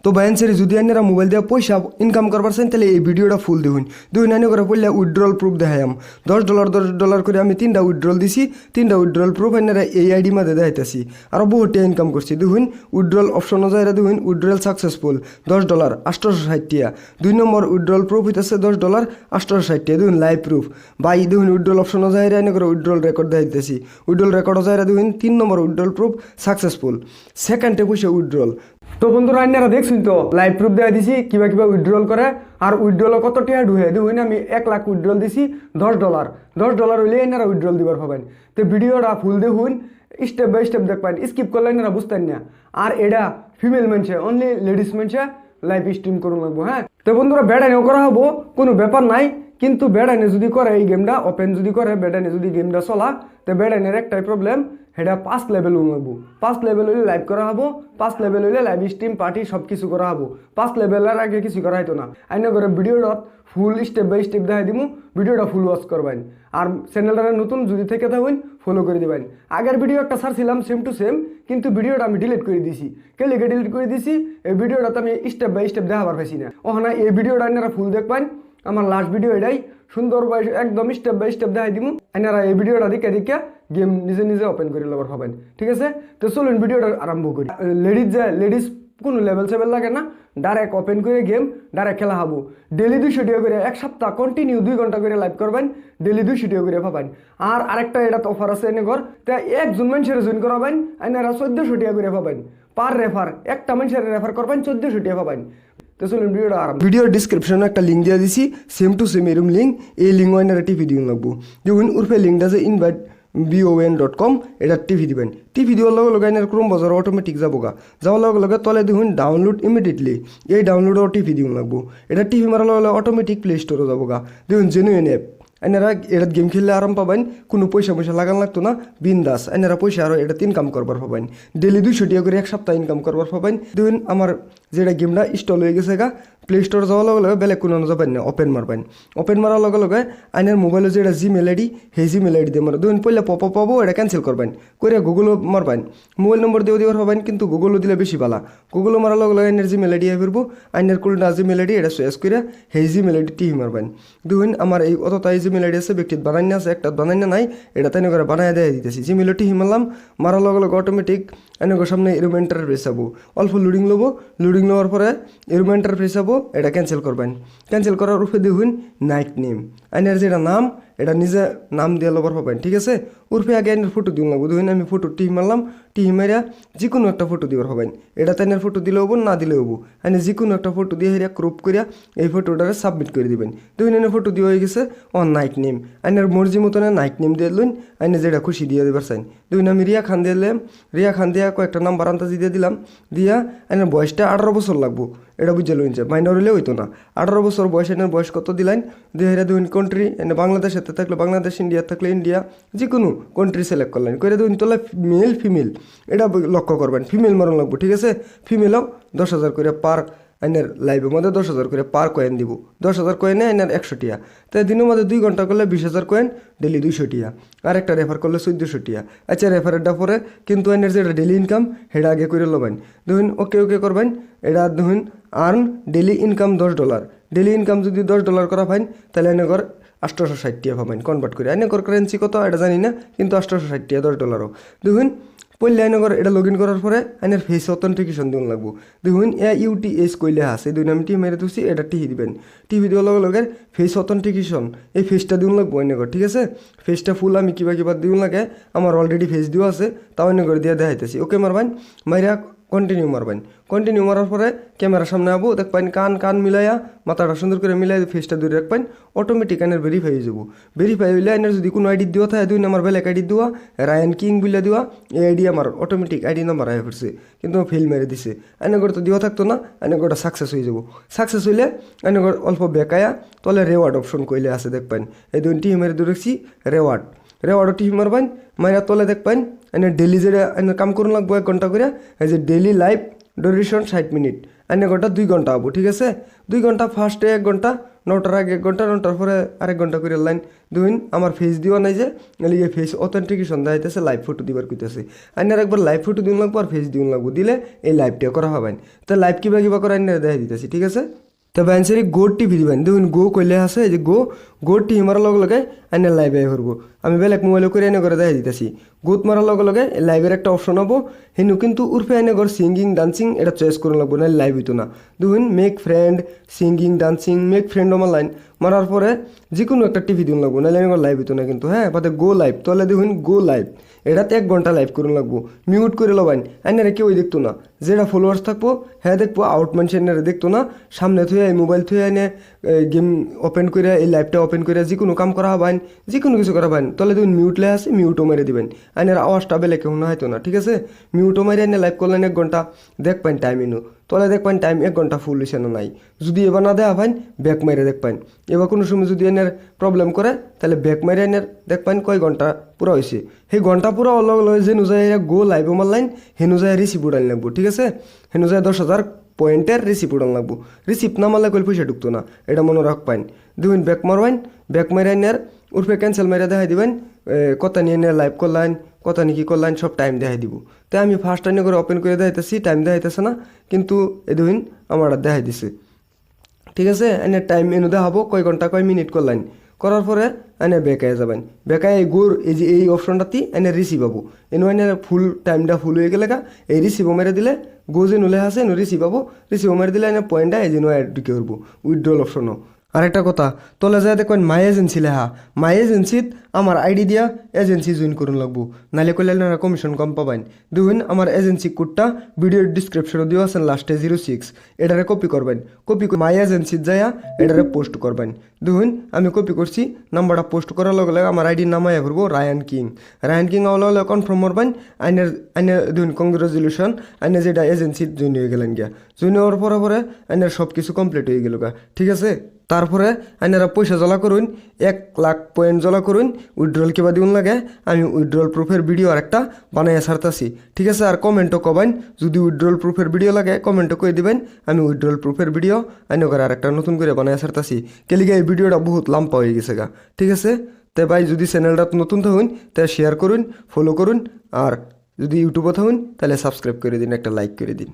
তো বাইন্সারি যদি আপনারা মোবাইল দিয়ে পয়সা ইনকাম করবার চান তাহলে এই ভিডিওটা ফুল দেখুন আনি করে পড়লে উইথড্রল প্রুফ দেখাইম $10 করে আমি 3টা উইথড্রল দিছি 3টা উইথড্রল প্রুফ আপনারা এই আইডি মাঝে দেখাইতেছি আরও বহুটা ইনকাম করছি দেখুন উইথড্রল অপশন যাইরা দেখুন উইথড্রল সাকসেসফুল $10 860 টাকা 2 নম্বর উইথড্রল প্রুফ হইতেছে $10 860 টাকা দেখুন লাইভ প্রুফ বাই দেখুন উইথড্রল অপশন যাইরা এনে করে উইথড্রল রেকর্ড দেখাইতেছি উইথড্রল রেকর্ড যাইরা দেখুন 3 নম্বর উইথড্রল প্রুফ সাকসেসফুল সেকেন্ডে পয়সা উইথড্রল। তো বন্ধুরা আপনারা দেখছেন তো লাইভ প্রুফ দেওয়া দিছি কিবা উইথড্রল করে আর উইথড্রল কত টাকা ঢুকে দেখুন আমি 1 লাখ উইথড্রল দিছি $10 হইলে আপনারা উইথড্রল দিবার পাবেন। তো ভিডিওটা ফুল দেখুন স্টেপ বাই স্টেপ দেখবেন স্কিপ করলে আপনারা বুঝতেন না আর এটা ফিমেল মানুষে অনলি লেডিস মানুষে লাইভ স্ট্রিম করুন লাগবো। হ্যাঁ তো বন্ধুরা বেড়াইনেও করা হবো কোনো ব্যাপার নাই কিন্তু বেড়াইনে যদি করে এই গেমটা ওপেন যদি করে বেড়াইনে যদি গেমটা চলা তো বেড়াইনের একটাই প্রবলেম সেটা 5 লেভেল লাগবো 5 লেভেল হইলে লাইভ করা হবো 5 লেভেল হইলে লাইভ স্ট্রিম পার্টি সব কিছু করা হবো 5 লেভেলের আগে কিছু করা হইতো না আইনা করে ভিডিওটা ফুল স্টেপ বাই স্টেপ দেখাই দিব ভিডিওটা ফুল ওয়াচ করবেন আর চ্যানেলটা নতুন যদি থেকে থাকুন ফলো করে দিবেন। আগের ভিডিও একটা ছাড়ছিলাম সেম টু সেম কিন্তু ভিডিওটা আমি ডিলিট করে দিছি কে লিখে ডিলিট করে দিছি এই ভিডিওটা তো আমি স্টেপ বাই স্টেপ দেখাবার পাইছি না ওখানে এই ভিডিওটা আপনারা ফুল দেখবেন আমার লাস্ট ভিডিও এটাই সুন্দর একদম স্টেপ বাই স্টেপ দেখাই দিব আপনারা এই ভিডিওটা দেখে গেম নিজে নিজে ওপেন করে লবার হবেন। ঠিক আছে তো চলুন ভিডিওটা আরম্ভ করি। লেডিস কোনো লেভেল সেভেল লাগে না ডাইরেক্ট ওপেন করে গেম ডাইরেক্ট খেলা হবো ডেলি 200 টাকা করে এক সপ্তাহ কন্টিনিউ 2 ঘন্টা করে লাইভ করবেন ডেলি 200 টাকা করে পাবেন। আর আরেকটা এটা অফার আছে এনে ঘর তা একজন মানুষের জয়েন করাবেন আপনারা 1400 টাকা করে পাবেন পার রেফার একটা মানুষের রেফার করবেন 1400 টাকা পাবেন। তো চলুন ভিডিওটা আরম্ভ। ভিডিওর ডিসক্রিপশনে একটা লিঙ্ক দিয়ে দিছি সেম টু সেম এরকম লিঙ্ক এই লিঙ্ক আপনারা টিভি দিন লাগবো দেখুন উর্ফে লিঙ্কটা আছে invitebon.com এটা টিভি দিবেন টিভি দেওয়ার লগে লগে এর ক্রোম বাজার অটোমেটিক যাবোগা যাওয়ার লগে লগে তলে দেখুন ডাউনলোড ইমিডিয়েটলি এই ডাউনলোড টিভি দিন লাগবো এটা টিভি মারার লগে অটোমেটিক প্লে স্টোরে যাবোগা দেখুন জেনুইন অ্যাপ আপনারা এটা গেম খেললে আরাম পাবেন কোনো পয়সা লাগান লাগতো না বিন্দাস আপনারা পয়সা আরও এটা ইনকাম করবার পাবেন ডেলি 200 টাকা করে এক সপ্তাহ ইনকাম করবার পাবেন দেখুন আমার যেটা গেমটা ইনস্টল হয়ে গেছে গা প্লে স্টোর যাওয়ার লগে লগে বেলেগ কোনো যাবেন না ওপেন মারবেন ওপেন মারার লগে লগে আইনের মোবাইলে যেটা জিমেল আইডি সেই জিমেল আইডি দিয়ে মারো দেখুন পয়লা পাবো এটা ক্যান্সেল করবেন করে গুগলও মারবেন মোবাইল নম্বর দিয়েও দিবার পাবেন কিন্তু গুগলও দিলে বেশি ভালো গুগলও মারার লগে লগে আইনের জিমেল আইডি আই ফিরবো আইনের কোলটা জিমেল আইডি এটা চয়েস করে সেই জিমেল আইডি টিভি মারবেন দেখুন আমার এই অতটা এই জিমেল আইডি আছে ব্যক্তিত বানাইনা আছে একটা বানাইনা নাই এটা তাই করে বানাই দেয় দিতেছি জিমেল টিভি মারলাম মারার লগে লগে অটোমেটিক এনেক সামনে এরম ইন্টারফেস যাবো অল্প লোডিং লওয়ার পরে এরম ইন্টারফেস যাবো এটা ক্যান্সেল করবেন ক্যান্সেল করার উপরে দেখুন নাইট নেম আইনের যেটা নাম এটা নিজে নাম দিয়ে লবার পাবেন। ঠিক আছে উর্ফে আগে আইনের ফটো দিন লাগবো দেখুন আমি ফটো টিভি মারলাম টিভি মারিয়া যে কোনো একটা ফটো দিবার পাবেন এটা তাইনের ফটো দিলে হবো না দিলে হবো আইনে যে কোনো একটা ফটো দিয়ে হেরিয়া ক্রপ করিয়া এই ফটোটারে সাবমিট করে দিবেন দেখুন এনে ফটো দিয়ে হয়ে গেছে নাইট নেম আইনের মর্জি মতন নাইট নেম দিয়ে দিলেন আইনে যেটা খুশি দিয়ে দিবার চাইন দেখুন আমি রিয়া খান দিয়ে দিলাম রিয়া খান দিয়া কয়েকটা নাম্বার আন্তাজি দিয়ে দিলাম দিয়া আইনের বয়সটা 18 বছর লাগবো এটা বুঝে লইন যে মাইনর হলে হইতো না 18 বছর বয়স এনের বয়স কত দিলেন দিয়ে হেরা দেখুন কান্ট্রি এনে বাংলাদেশে থাকলে বাংলাদেশ ইন্ডিয়া থাকলে ইন্ডিয়া যে কোনো কান্ট্রি সিলেক্ট করলেন করে দেখুন তোলা মেল ফিমেল এটা লক্ষ্য করবেন ফিমেল মারণ লাগবো। ঠিক আছে ফিমেলও 10,000 করে পার আইনের লাইভের মধ্যে 10,000 করে পার কয়েন দিব 10,000 কয়েনে আইনের 100 টাকা তাই দিনের মধ্যে 2 ঘন্টা করলে 20,000 কয়েন ডেলি 200 টাকা আর একটা রেফার করলে 1400 টাকা। আচ্ছা রেফারেরটা পরে কিন্তু আইনের যেটা ডেলি ইনকাম সেটা আগে করে লবেন দেখুন ওকে করবেন এটা দেখুন earn daily income $10 daily income যদি $10 করা পাইন তাহলে এনেকর 860 টাকা পাবেন কনভার্ট করে এনেকর কারেন্সি কত এটা জানি না কিন্তু 860 টাকা $10 দেখুন পড়লে আইনগর এটা লগ ইন করার পরে আইনের ফেস অথেন্টিকেশন দিন লাগবো দেখুন UTS কইলে আছে দুই নাম টিভি মেরে দিচ্ছি এটা টিভি দিবেন টিভি দেওয়ার লগে লগে ফেস অথেন্টিকেশন এই ফেসটা দিন লাগবো আইনগর। ঠিক আছে ফেসটা ফুল আমি কিবা দিন লাগে আমার অলরেডি ফেস দেওয়া আছে তাও আইনগর দিয়ে দেখাইতেছি ওকে মারবেন মাইরা কন্টিনিউ মারার পরে ক্যামেরার সামনে আবো দেখবেন কান মিলাইয়া মাথাটা সুন্দর করে মিলাই ফেসটা দূরে রাখবেন অটোমেটিক আইনের ভেরিফাই হয়ে যাবো ভেরিফাই হইলে আইনের যদি কোনো আইডি দেওয়া থাকে দুই আমার বেলেগ আইডি দেওয়া রায়ান কিং বলে দেওয়া এই আইডি আমার অটোমেটিক আইডি নাম্বার আয় ফিরছে কিন্তু ফেল মেরে দিছে আইনগর তো দেওয়া থাকতো না আইনগরটা সাকসেস হয়ে যাবো সাকসেস হইলে আইনগর অল্প বেকায়া তলে রেওয়ার্ড অপশন কইলে আছে দেখবেন এই দুই টিভি মেরে দূরে রাখছি রেওয়ার্ডও টিভি মারবেন মাইরা তলে দেখবেন এনে ডেলি যেটা এনে কাম করুন লাগবো 1 ঘন্টা করে এই যে ডেলি লাইভ ডিউরেশন 60 মিনিট আইনে ঘন্টা 2 ঘন্টা হবো ঠিক আছে 2 ঘন্টা ফার্স্টে 1 ঘন্টা 9টার আগে 1 ঘন্টা 9টার পরে আরেক ঘন্টা করে লাইন দুইন আমার ফেস দিও নাই যে এলিগে ফেস অথেন্টিকেশন দেখাইতেছে লাইভ ফটো দিবার কইতেছে আইনার একবার লাইভ ফটো দিন লাগবো আর ফেস দিন লাগবো দিলে এই লাইভটা করা হবেন তো লাইভ কিবা করে আইনার দেখাই দিতেছি ঠিক আছে তবে আনসারি গো টিভি দিবেন দেখুন গো কইলে আছে যে গো টিভি মারার লগে লগে আইনের লাইভে করবো আমি বেলেগ মোবাইলে করে এনে করে দেখাই দিতেছি গোত মারার লগে লগে লাইভের একটা অপশন হবো হেনু কিন্তু উর্ফে এনে ঘর সিঙ্গিং ডান্সিং এটা চয়েস করে লাগবো না লাইভ হইতো না দেখুন make friend singing dancing make friend আমার লাইন মারার পরে যে কোনো একটা টিভি দিন লাগবো নাহলে এনে লাইভ হইতো না কিন্তু হ্যাঁ বাদে গো লাইভ তাহলে দেখুন গো লাইভ এটাতে 1 ঘন্টা লাইভ করুন লাগবো মিউট করে লবাইন আইনারে কেউ দেখতো না যেটা ফলোয়ার্স থাকবো হ্যাঁ দেখবো আউট মানুষ এনারে দেখতো না সামনে থুয়ে মোবাইল থুয়ে এনে গেম ওপেন করে এই লাইভটা ওপেন করে যে কোনো কাম করা হবেন যে কোনো কিছু করা হবেন তাহলে তুমি মিউট লে আছে মিউটও মেরে দিবেন আইনের আওয়াজটা বেলে কেউ না হয়তো না ঠিক আছে মিউটও মেরে এনে লাইভ করলেন 1 ঘন্টা দেখবেন টাইম ইনু তাহলে দেখবেন টাইম 1 ঘন্টা ফুল হয়েছে না নাই যদি এবার না দেওয়া পাইন ব্যাক মেরে দেখবেন এবার কোনো সময় যদি এনের প্রবলেম করে তাহলে ব্যাক মেরে এনের দেখবেন কয় ঘন্টা পুরো হয়েছে সেই ঘন্টা পুরো অলগ লয় যে নুজাই গো লাইভ আমার লাইন হেনু যায় রিসিভ উড়ান লাগবো ঠিক আছে হেনু যায় 10,000 পয়েন্টের রিসিভ উড়ান লাগবো রিসিভ না মারলে কইল পয়সা ঢুকতো না এটা মনে রাখবেন দেখুন ব্যাক মারবেন ব্যাক মেরে এনের উর্ফে ক্যান্সেল মেরে দেখাই দিবেন কথা নিয়ে এনে লাইভ করলেন কথা নিয়ে কী করলেন সব টাইম দেখাই দিব তাই আমি ফার্স্ট টাইম করে ওপেন করে দেখাইতেছি টাইম দেখাইতেছে না কিন্তু এ দেখুন আমার দেখাই দিছে ঠিক আছে এনে টাইম এনে দেখাবো কয় ঘন্টা কয় মিনিট করলেন করার পরে এনে বেকায় যাবেন বেকায় এই গোর এই যে এই অপশনটাতে এনে রিসিভ হবো এনে এনে ফুল টাইমটা ফুল হয়ে গেলে এই রিসিভ মেরে দিলে গো যে নুলে আছে এনে রিসিভ হবো রিসিভ মেরে দিলে এনে পয়েন্টটা এই যে অ্যাড ঢুকে করবো উইথড্রল অপশনও আরেকটা কথা তোলা যায় দেখবেন মাই এজেন্সি লেখা মাই এজেন্সিত আমার আইডি দিয়া এজেন্সি জয়েন করুন লাগবো নাহলে করলে না কমিশন কম পাবেন দেখুন আমার এজেন্সি কোডটা ভিডিওর ডিসক্রিপশনে দিও আছেন লাস্টে 06 এটারে কপি করবেন কপি মাই এজেন্সিত যাইয়া এটারে পোস্ট করবেন দেখুন আমি কপি করছি নাম্বারটা পোস্ট করার লগে লগে আমার আইডির নাম আয়া করবো রায়ান কিং হলে কনফার্ম করবেন আইনের দেখুন কংগ্রেচুলেশন আইনে যেটা এজেন্সিত জয়েন হয়ে গেলেন গিয়া জয়েন হওয়ার পরে আইনের সব কিছু কমপ্লিট হয়ে গেল গা ঠিক আছে তারপরে আইনারা পয়সা জলা করুন 1 লাখ পয়েন্ট জলা করুন উইথড্রল কিবা দিউন লাগে আমি উইথড্রল প্রুফের ভিডিও আরেকটা বানাইয়া ছাড়তাছি ঠিক আছে আর কমেন্টও কবেন যদি উইথড্রল প্রুফের ভিডিও লাগে কমেন্টও কই দিবেন আমি উইথড্রল প্রুফের ভিডিও আইন করে আরেকটা নতুন করে বানাইয়া ছাড়তাছি কেলিগে এই ভিডিওটা বহুত লম্বা হয়ে গেছে গা ঠিক আছে তে ভাই যদি চ্যানেলটা নতুন থাকুন তাহলে শেয়ার করুন ফলো করুন আর যদি ইউটিউবে থাকুন তাহলে সাবস্ক্রাইব করে দিন একটা লাইক করে দিন